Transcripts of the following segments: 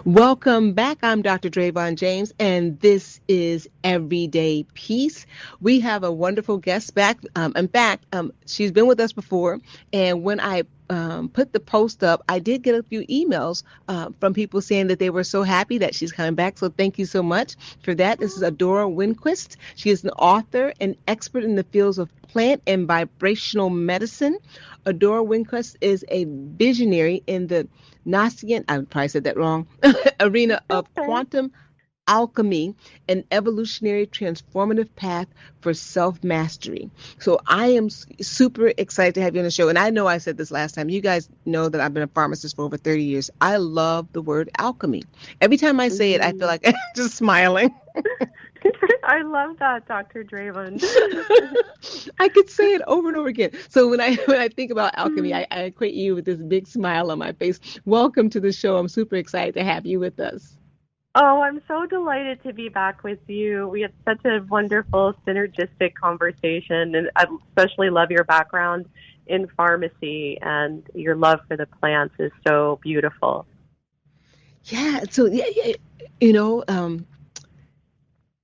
Welcome back. I'm Dr. Dravon James, and this is Everyday Peace. We have a wonderful guest back. In fact, she's been with us before, and when I put the post up, I did get a few emails from people saying that they were so happy that she's coming back. So thank you so much for that. This is Adora Winquist. She is an author and expert in the fields of plant and vibrational medicine. Adora Winquist is a visionary in the Gnostian, I probably said that wrong, arena of Okay. quantum alchemy, an evolutionary transformative path for self mastery. So I am super excited to have you on the show. And I know I said this last time. You guys know that I've been a pharmacist for over 30 years. I love the word alchemy. Every time I say it, I feel Mm. like I'm just smiling. I love that, Dr. Draven. I could say it over and over again. So when I think about alchemy, I equate you with this big smile on my face. Welcome to the show. I'm super excited to have you with us. Oh, I'm so delighted to be back with you. We had such a wonderful, synergistic conversation, and I especially love your background in pharmacy, and your love for the plants is so beautiful. Yeah. So yeah. You know,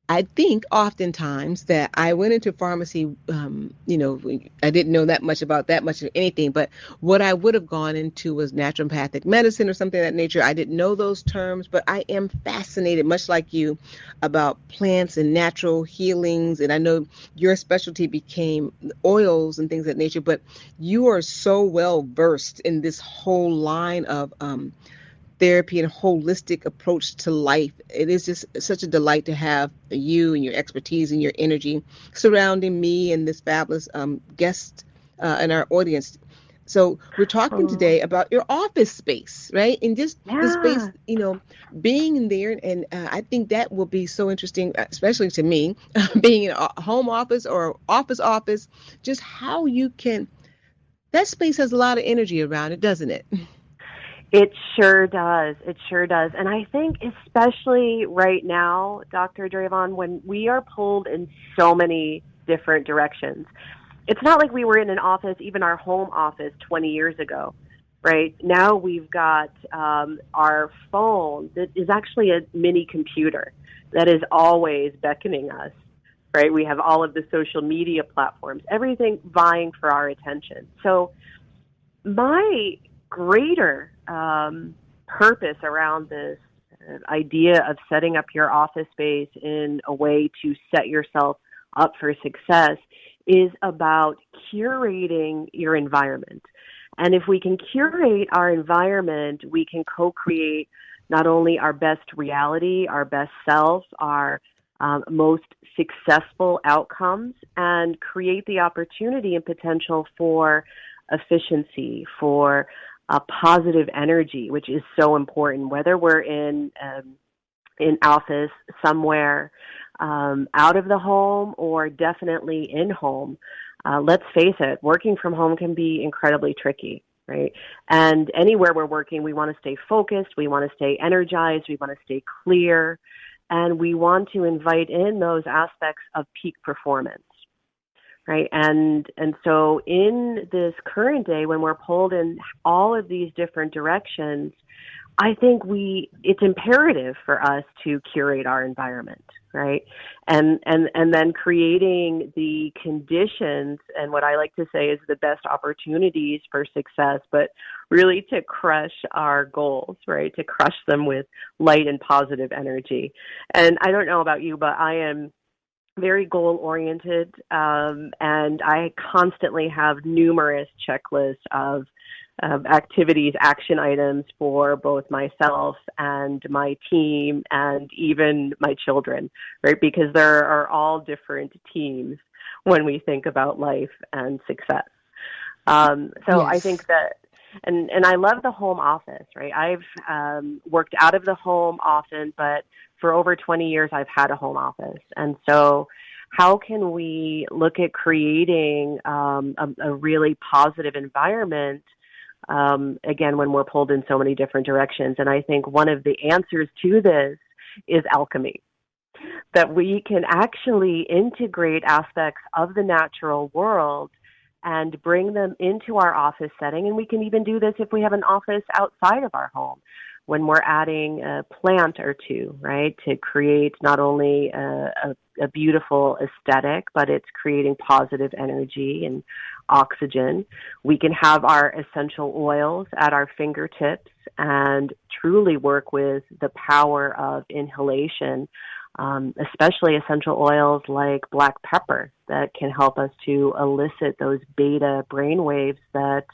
I think oftentimes that I went into pharmacy, I didn't know that much about that much of anything, but what I would have gone into was naturopathic medicine or something of that nature. I didn't know those terms, but I am fascinated, much like you, about plants and natural healings. And I know your specialty became oils and things of that nature, but you are so well versed in this whole line of therapy and holistic approach to life. It is just such a delight to have you and your expertise and your energy surrounding me and this fabulous guest in our audience. So we're talking Oh, today about your office space, right? And just the space, yeah. being in there. And I think that will be so interesting, especially to me, being in a home office or office, just how you can, that space has a lot of energy around it, doesn't it? It sure does. It sure does. And I think especially right now, Dr. Draven, when we are pulled in so many different directions. It's not like we were in an office, even our home office 20 years ago, right? Now we've got our phone that is actually a mini computer that is always beckoning us, right? We have all of the social media platforms, everything vying for our attention. So my greater purpose around this idea of setting up your office space in a way to set yourself up for success is about curating your environment. And if we can curate our environment, we can co-create not only our best reality, our best self, our most successful outcomes, and create the opportunity and potential for efficiency, for positive energy, which is so important, whether we're in office somewhere out of the home or definitely in home. Let's face it, working from home can be incredibly tricky, right? And anywhere we're working, we want to stay focused, we want to stay energized, we want to stay clear, and we want to invite in those aspects of peak performance, right? And so in this current day, when we're pulled in all of these different directions, I think it's imperative for us to curate our environment, right? And then creating the conditions and what I like to say is the best opportunities for success, but really to crush our goals, right? To crush them with light and positive energy. And I don't know about you, but I am very goal oriented, and I constantly have numerous checklists of activities, action items for both myself and my team and even my children, right? Because there are all different teams when we think about life and success. So I Yes. think that, and I love the home office, right? I've worked out of the home often, but for over 20 years, I've had a home office. And so how can we look at creating a really positive environment, again, when we're pulled in so many different directions? And I think one of the answers to this is alchemy, that we can actually integrate aspects of the natural world and bring them into our office setting. And we can even do this if we have an office outside of our home. when we're adding a plant or two, right, to create not only a beautiful aesthetic, but it's creating positive energy and oxygen. We can have our essential oils at our fingertips and truly work with the power of inhalation, especially essential oils like black pepper that can help us to elicit those beta brain waves that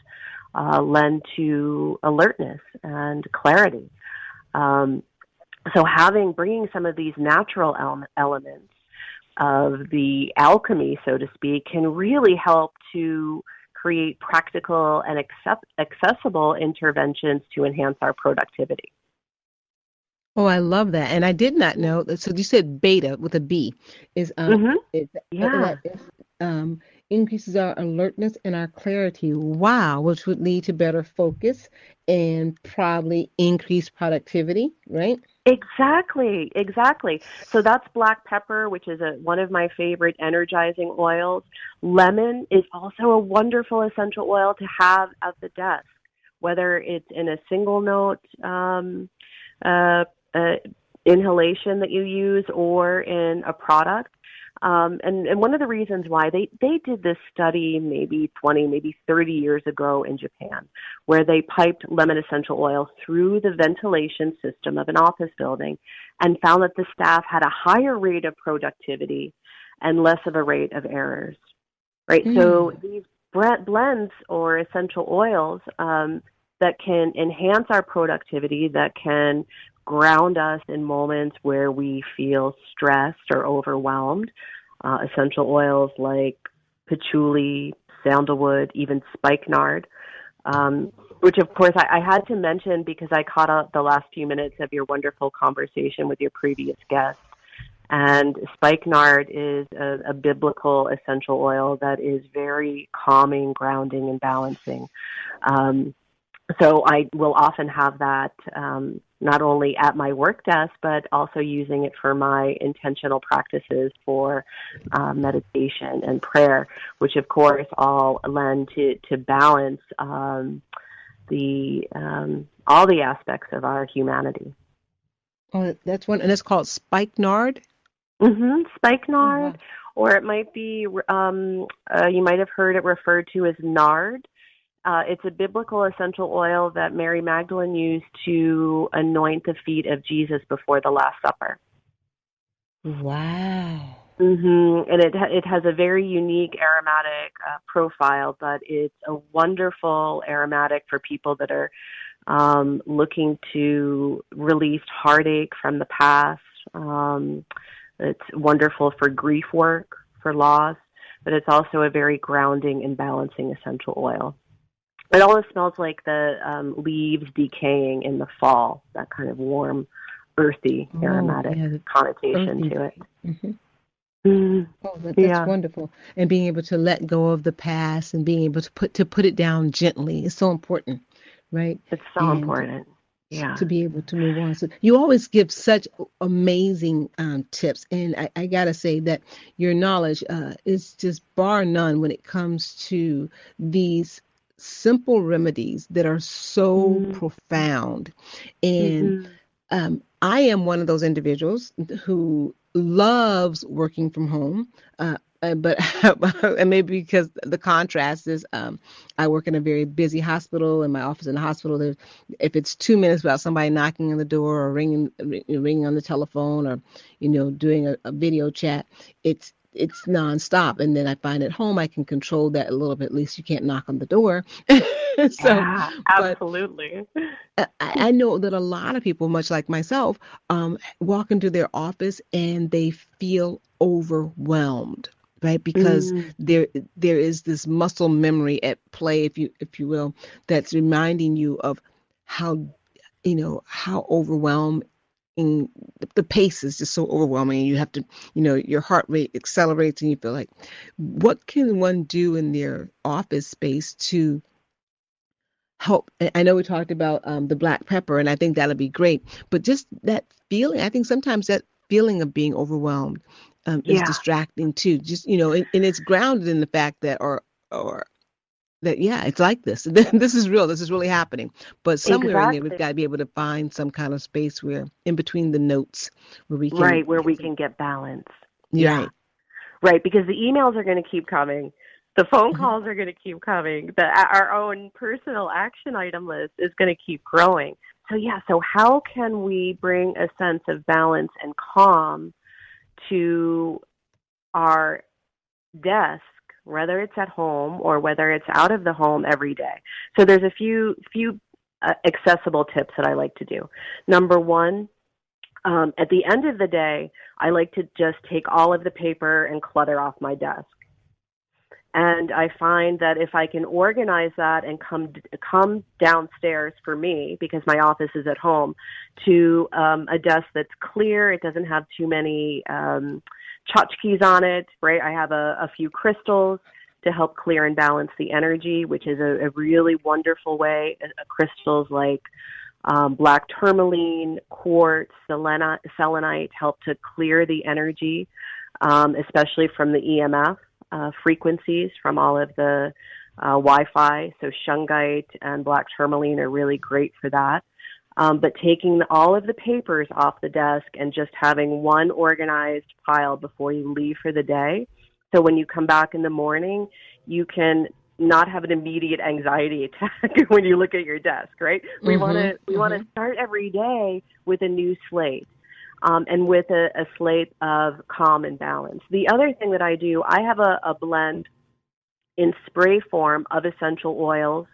lend to alertness and clarity. So bringing some of these natural elements of the alchemy, so to speak, can really help to create practical and accessible interventions to enhance our productivity. Oh, I love that. And I did not know that. So you said beta with a B is Yeah. that is, increases our alertness and our clarity. Wow, which would lead to better focus and probably increased productivity, right? Exactly, exactly. So that's black pepper, which is one of my favorite energizing oils. Lemon is also a wonderful essential oil to have at the desk, whether it's in a single note uh, inhalation that you use or in a product. And one of the reasons why they did this study maybe 20, maybe 30 years ago in Japan, where they piped lemon essential oil through the ventilation system of an office building and found that the staff had a higher rate of productivity and less of a rate of errors, right? So Mm. these blends or essential oils that can enhance our productivity, that can ground us in moments where we feel stressed or overwhelmed. Essential oils like patchouli, sandalwood, even spikenard, which of course I had to mention because I caught up the last few minutes of your wonderful conversation with your previous guest. And spikenard is a biblical essential oil that is very calming, grounding, and balancing. So I will often have that not only at my work desk, but also using it for my intentional practices for meditation and prayer, which of course all lend to balance the all the aspects of our humanity. Oh, that's one, and it's called spikenard. Oh, Spikenard, wow. or it might be you might have heard it referred to as nard. It's a biblical essential oil that Mary Magdalene used to anoint the feet of Jesus before the Last Supper. Wow. And it has a very unique aromatic profile, but it's a wonderful aromatic for people that are looking to release heartache from the past. It's wonderful for grief work, for loss, but it's also a very grounding and balancing essential oil. It almost smells like the leaves decaying in the fall, that kind of warm, earthy, Oh, aromatic yeah, the connotation earthy. to it. Hmm. Mm, Oh, that's yeah, wonderful. And being able to let go of the past and being able to put it down gently is so important, right? it's so And important. Yeah. to be able to move on. So you always give such amazing tips, and I gotta say that your knowledge is just bar none when it comes to these simple remedies that are so Mm-hmm. profound. And Mm-hmm. I am one of those individuals who loves working from home. But and maybe because the contrast is, I work in a very busy hospital, and my office in the hospital. There's, if it's 2 minutes without somebody knocking on the door or ringing on the telephone, or doing a video chat, it's nonstop. And then I find at home I can control that a little bit. At least you can't knock on the door. So, Yeah, but absolutely. I know that a lot of people, much like myself, walk into their office and they feel overwhelmed, right? Because Mm, there is this muscle memory at play, if you will, that's reminding you of how how overwhelmed. The pace is just so overwhelming, and you have to, your heart rate accelerates, and you feel like, what can one do in their office space to help? I know we talked about the black pepper, and I think that'll be great. But just that feeling, I think sometimes that feeling of being overwhelmed is yeah. distracting too. Just and it's grounded in the fact that, or that, yeah, it's like this. This is real. This is really happening. But somewhere in there, we've Exactly. got to be able to find some kind of space where, in between the notes, where we can Right, where we get some. can get balance. You're Yeah. right. Right, because the emails are going to keep coming. The phone Mhm. calls are going to keep coming. Our own personal action item list is going to keep growing. So, yeah, so how can we bring a sense of balance and calm to our desk, whether it's at home or whether it's out of the home every day? So there's a few accessible tips that I like to do. Number one, at the end of the day, I like to just take all of the paper and clutter off my desk. And I find that if I can organize that and come downstairs for me, because my office is at home, to a desk that's clear, it doesn't have too many tchotchkes on it, right? I have a few crystals to help clear and balance the energy, which is a really wonderful way. Crystals like black tourmaline, quartz, selenite help to clear the energy, especially from the EMF frequencies from all of the Wi-Fi. So shungite and black tourmaline are really great for that. But taking all of the papers off the desk and just having one organized pile before you leave for the day. So when you come back in the morning, you can not have an immediate anxiety attack when you look at your desk, right? We want to start every day with a new slate. And with a slate of calm and balance. The other thing that I do, I have a blend in spray form of essential oils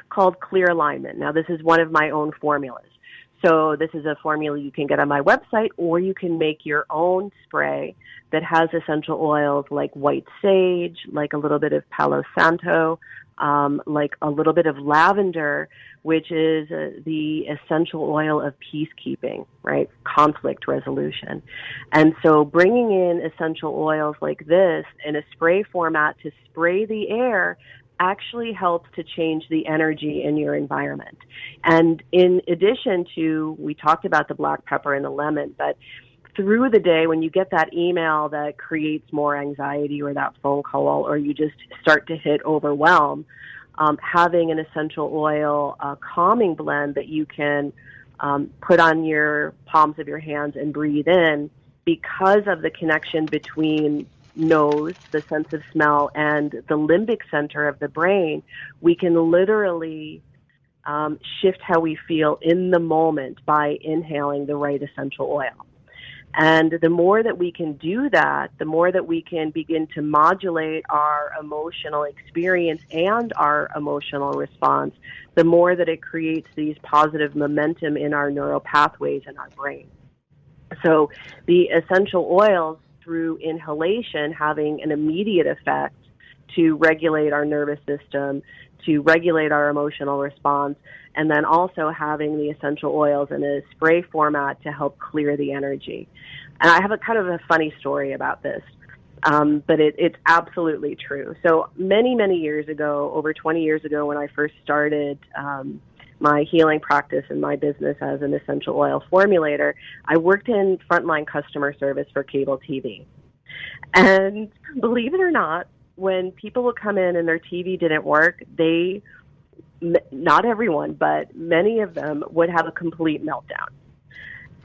called Clear Alignment. Now, this is one of my own formulas. So this is a formula you can get on my website, or you can make your own spray that has essential oils like white sage, like a little bit of Palo Santo, like a little bit of lavender, which is the essential oil of peacekeeping, right? Conflict resolution. And so bringing in essential oils like this in a spray format to spray the air actually helps to change the energy in your environment. And in addition to, we talked about the black pepper and the lemon, but through the day, when you get that email that creates more anxiety or that phone call, or you just start to hit overwhelm, having an essential oil calming blend that you can put on your palms of your hands and breathe in, because of the connection between nose, the sense of smell, and the limbic center of the brain, we can literally shift how we feel in the moment by inhaling the right essential oil. And the more that we can do that, the more that we can begin to modulate our emotional experience and our emotional response, the more that it creates these positive momentum in our neural pathways in our brain. So the essential oils, through inhalation, having an immediate effect to regulate our nervous system, to regulate our emotional response, and then also having the essential oils in a spray format to help clear the energy. And I have a kind of a funny story about this, but it's absolutely true. So many, many years ago, over 20 years ago, when I first started my healing practice and my business as an essential oil formulator, I worked in frontline customer service for cable TV. And believe it or not, when people would come in and their TV didn't work, not everyone, but many of them would have a complete meltdown.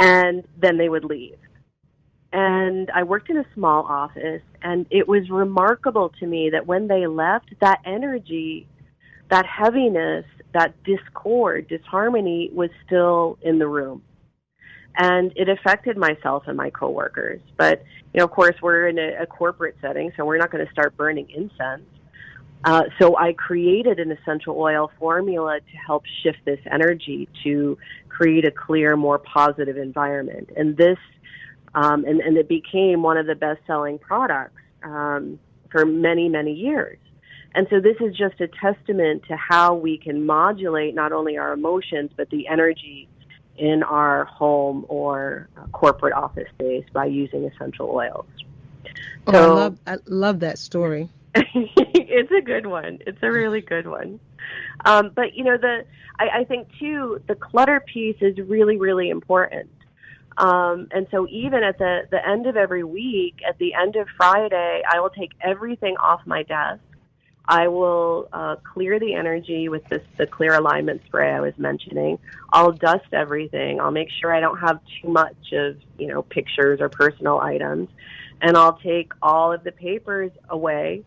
And then they would leave. And I worked in a small office, and it was remarkable to me that when they left, that energy, that heaviness, that discord, disharmony was still in the room. And it affected myself and my coworkers. But, of course, we're in a corporate setting, so we're not going to start burning incense. So I created an essential oil formula to help shift this energy, to create a clear, more positive environment. And this, and it became one of the best-selling products for many, many years. And so this is just a testament to how we can modulate not only our emotions, but the energy in our home or corporate office space by using essential oils. Oh, So I love that story. it's a good one. It's a really good one. But I think too, the clutter piece is really, really important. And so even at the end of every week, at the end of Friday, I will take everything off my desk I will clear the energy with the clear alignment spray I was mentioning. I'll dust everything. I'll make sure I don't have too much of, pictures or personal items. And I'll take all of the papers away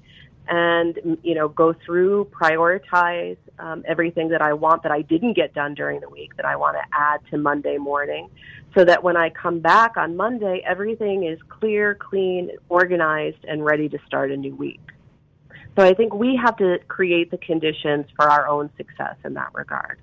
and, go through, prioritize everything that I want that I didn't get done during the week that I want to add to Monday morning, so that when I come back on Monday, everything is clear, clean, organized, and ready to start a new week. So I think we have to create the conditions for our own success in that regard.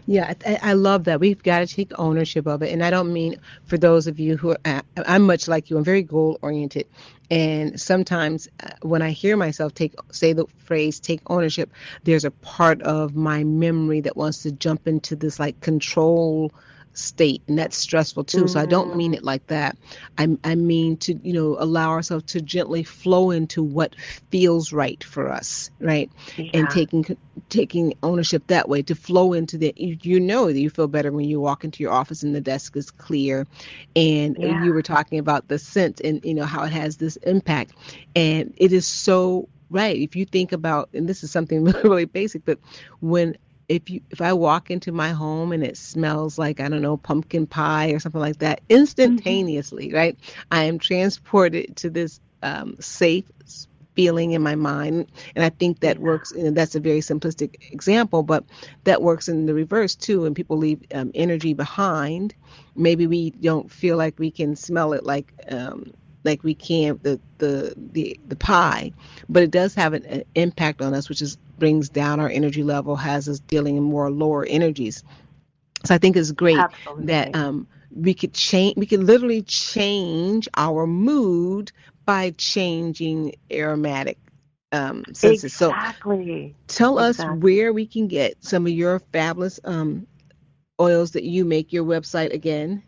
Yeah, I love that. We've got to take ownership of it. And I don't mean for those of you who are, I'm much like you, I'm very goal oriented. And sometimes when I hear myself say the phrase take ownership, there's a part of my memory that wants to jump into this like control state, and that's stressful too. So I don't mean it like that. I mean to allow ourselves to gently flow into what feels right for us, right? Yeah. And taking ownership that way, to flow into that. You know that you feel better when you walk into your office and the desk is clear, and you were talking about the scent and how it has this impact, and it is so right. If you think about, and this is something really basic, but if I walk into my home and it smells like, I don't know, pumpkin pie or something like that, instantaneously, right, I am transported to this safe feeling in my mind. And I think that works, and that's a very simplistic example, but that works in the reverse too. When people leave energy behind, maybe we don't feel like we can smell it like we can the pie, but it does have an impact on us, which brings down our energy level, has us dealing in more lower energies. So I think it's great that we could literally change our mood by changing aromatic senses. Exactly. So tell us where we can get some of your fabulous oils that you make, your website again.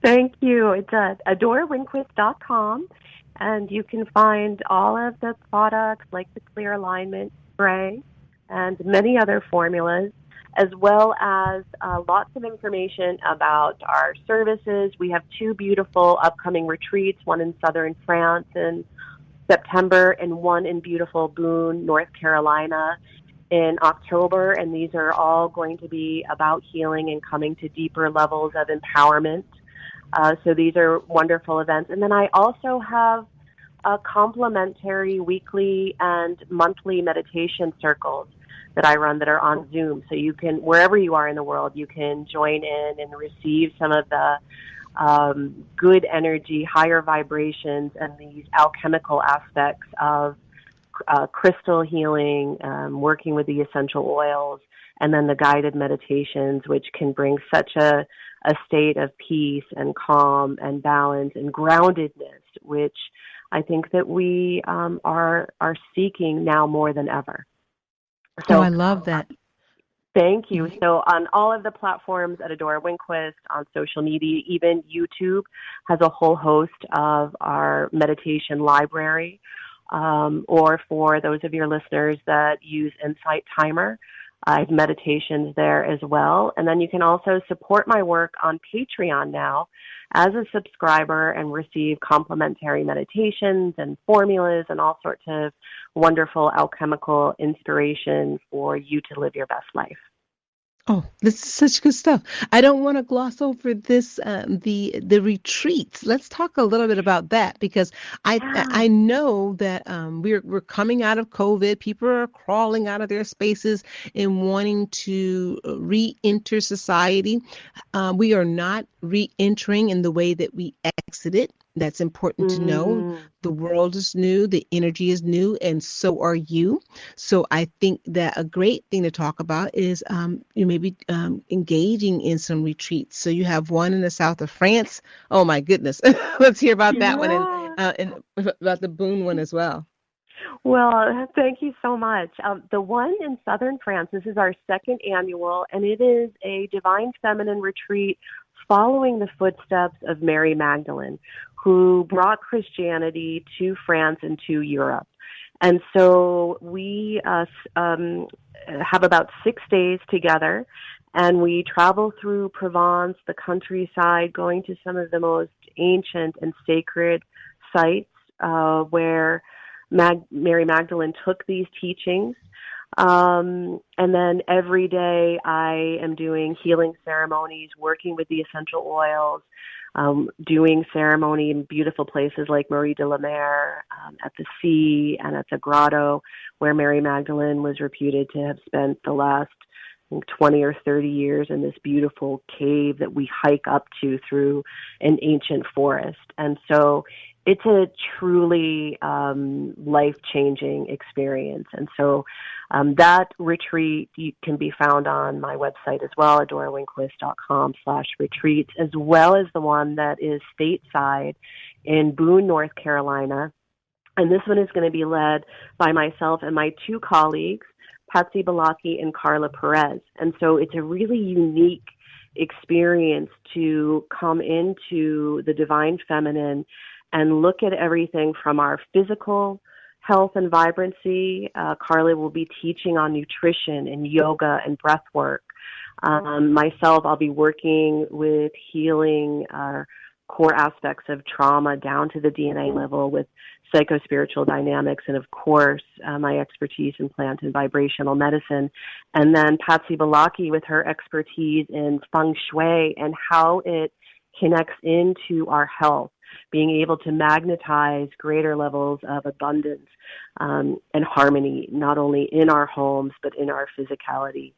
Thank you. It's at AdoraWinquist.com, and you can find all of the products like the Clear Alignment Spray and many other formulas, as well as lots of information about our services. We have 2 beautiful upcoming retreats, one in southern France in September and one in beautiful Boone, North Carolina in October, and these are all going to be about healing and coming to deeper levels of empowerment. So these are wonderful events. And then I also have complimentary weekly and monthly meditation circles that I run that are on Zoom. So you can, wherever you are in the world, you can join in and receive some of the good energy, higher vibrations, and these alchemical aspects of crystal healing, working with the essential oils, and then the guided meditations, which can bring such a state of peace and calm and balance and groundedness, which I think that we are seeking now more than ever. So I love that. Thank you. So on all of the platforms at Adora Winquist, on social media, even YouTube has a whole host of our meditation library. Or for those of your listeners that use Insight Timer, I have meditations there as well. And then you can also support my work on Patreon now as a subscriber and receive complimentary meditations and formulas and all sorts of wonderful alchemical inspiration for you to live your best life. Oh, this is such good stuff. I don't want to gloss over this, the retreats. Let's talk a little bit about that, because I know that we're coming out of COVID. People are crawling out of their spaces and wanting to re-enter society. We are not re-entering in the way that we exited. That's important to know. The world is new, the energy is new, and so are you. So I think that a great thing to talk about is you maybe engaging in some retreats. So you have one in the south of France. Oh my goodness. Let's hear about that one, and about the Boone one as well. Well, thank you so much. The one in southern France, this is our second annual, and it is a divine feminine retreat following the footsteps of Mary Magdalene, who brought Christianity to France and to Europe. And so we have about 6 days together, and we travel through Provence, the countryside, going to some of the most ancient and sacred sites where Mary Magdalene took these teachings. And then every day I am doing healing ceremonies, working with the essential oils, doing ceremony in beautiful places like Marie de la Mer, at the sea and at the grotto where Mary Magdalene was reputed to have spent the last 20 or 30 years in this beautiful cave that we hike up to through an ancient forest. And so it's a truly life-changing experience. And so that retreat can be found on my website as well, adorawinquist.com/retreats, as well as the one that is stateside in Boone, North Carolina. And this one is going to be led by myself and my two colleagues, Patsy Balaki and Carla Perez. And so it's a really unique experience to come into the divine feminine and look at everything from our physical health and vibrancy. Carla will be teaching on nutrition and yoga and breath work. Myself, I'll be working with healing core aspects of trauma down to the DNA level with psychospiritual dynamics, and of course, my expertise in plant and vibrational medicine. And then Patsy Balaki with her expertise in feng shui and how it connects into our health, being able to magnetize greater levels of abundance and harmony, not only in our homes, but in our physicality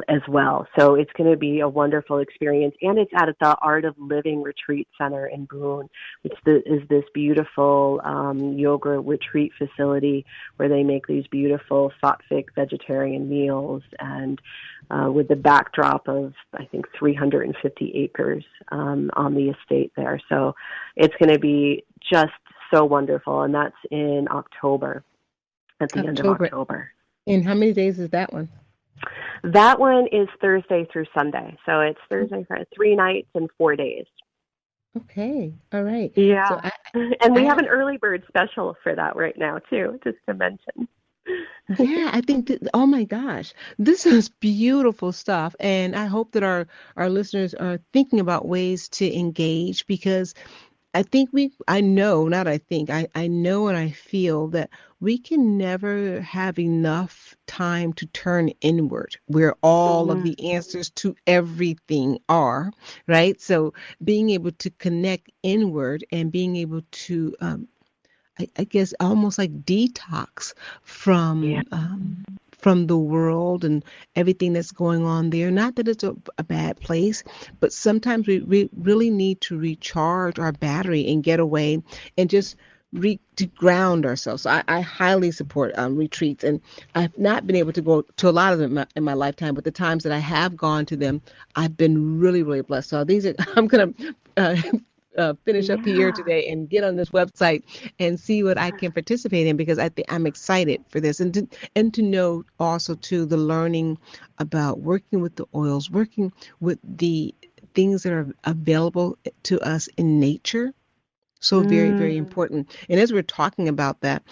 as well. So it's going to be a wonderful experience. And it's at the Art of Living Retreat Center in Boone, which is this beautiful yoga retreat facility where they make these beautiful sattvic vegetarian meals, and with the backdrop of, I think, 350 acres on the estate there. So it's going to be just so wonderful. And that's in October, at the end of October. And how many days is that one? That one is Thursday through Sunday. So it's Thursday, Friday, 3 nights and 4 days. Okay. All right. Yeah. So and we have an early bird special for that right now, too, just to mention. Yeah, I think, oh my gosh, this is beautiful stuff. And I hope that our listeners are thinking about ways to engage, because I think I know and I feel that we can never have enough time to turn inward, where all of the answers to everything are, right? So being able to connect inward and being able to, I guess, almost like detox from the world and everything that's going on there. Not that it's a bad place, but sometimes we really need to recharge our battery and get away and just to ground ourselves. So I highly support retreats, and I've not been able to go to a lot of them in my lifetime, but the times that I have gone to them, I've been really, really blessed. So I'm going to finish up here today and get on this website and see what I can participate in, because I'm excited for this, and to know also too the learning about working with the oils, working with the things that are available to us in nature. So very, very important. And as we're talking about that,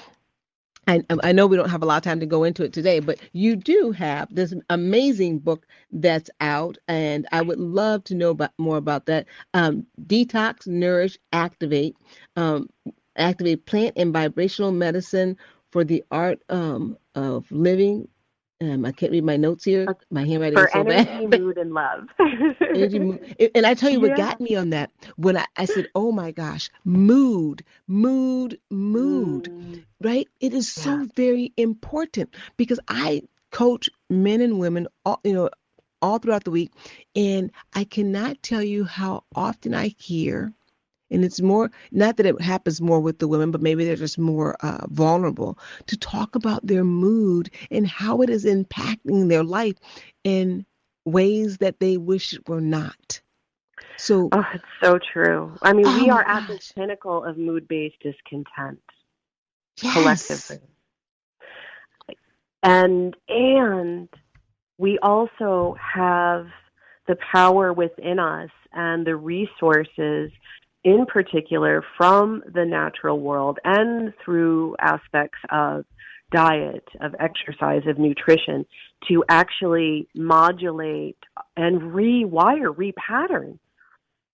I know we don't have a lot of time to go into it today, but you do have this amazing book that's out, and I would love to know more about that. Detox, Nourish, Activate, Activate Plant and Vibrational Medicine for the Art of Living. I can't read my notes here. My handwriting is so bad. For energy, mood, and love. Energy, mood. And I tell you what got me on that, when I said, oh my gosh, mood, right? It is so very important, because I coach men and women, all throughout the week, and I cannot tell you how often I hear, and it's more, not that it happens more with the women, but maybe they're just more vulnerable to talk about their mood and how it is impacting their life in ways that they wish it were not. So, it's so true. I mean, we are at the pinnacle of mood-based discontent, collectively. And we also have the power within us and the resources, in particular from the natural world and through aspects of diet, of exercise, of nutrition, to actually modulate and repattern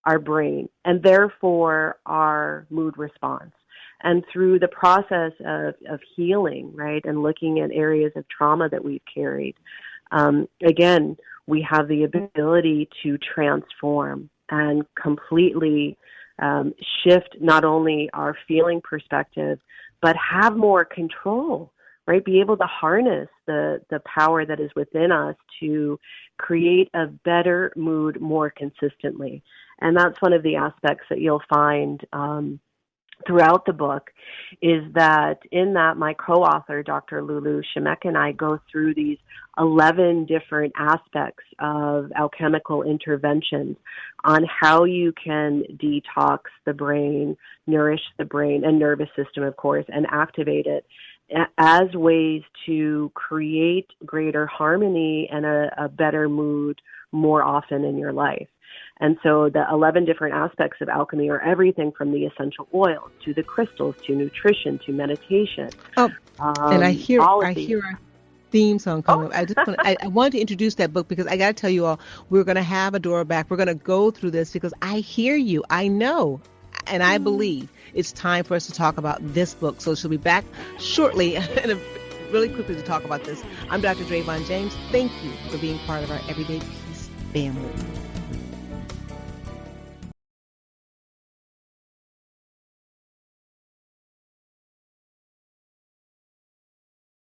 our brain, and therefore our mood response. And through the process of healing, right, and looking at areas of trauma that we've carried, again, we have the ability to transform and completely shift not only our feeling perspective, but have more control, right? Be able to harness the power that is within us to create a better mood more consistently. And that's one of the aspects that you'll find throughout the book, is that in that my co-author, Dr. Lulu Shemek, and I go through these 11 different aspects of alchemical interventions on how you can detox the brain, nourish the brain and nervous system, of course, and activate it as ways to create greater harmony and a better mood more often in your life. And so the 11 different aspects of alchemy are everything from the essential oils to the crystals to nutrition to meditation. Oh, and I hear our theme song coming. Oh. I wanted to introduce that book because I got to tell you all, we're going to have Adora back. We're going to go through this because I hear you. I know. And I believe it's time for us to talk about this book. So she'll be back shortly and really quickly to talk about this. I'm Dr. Dravon James. Thank you for being part of our Everyday Peace family.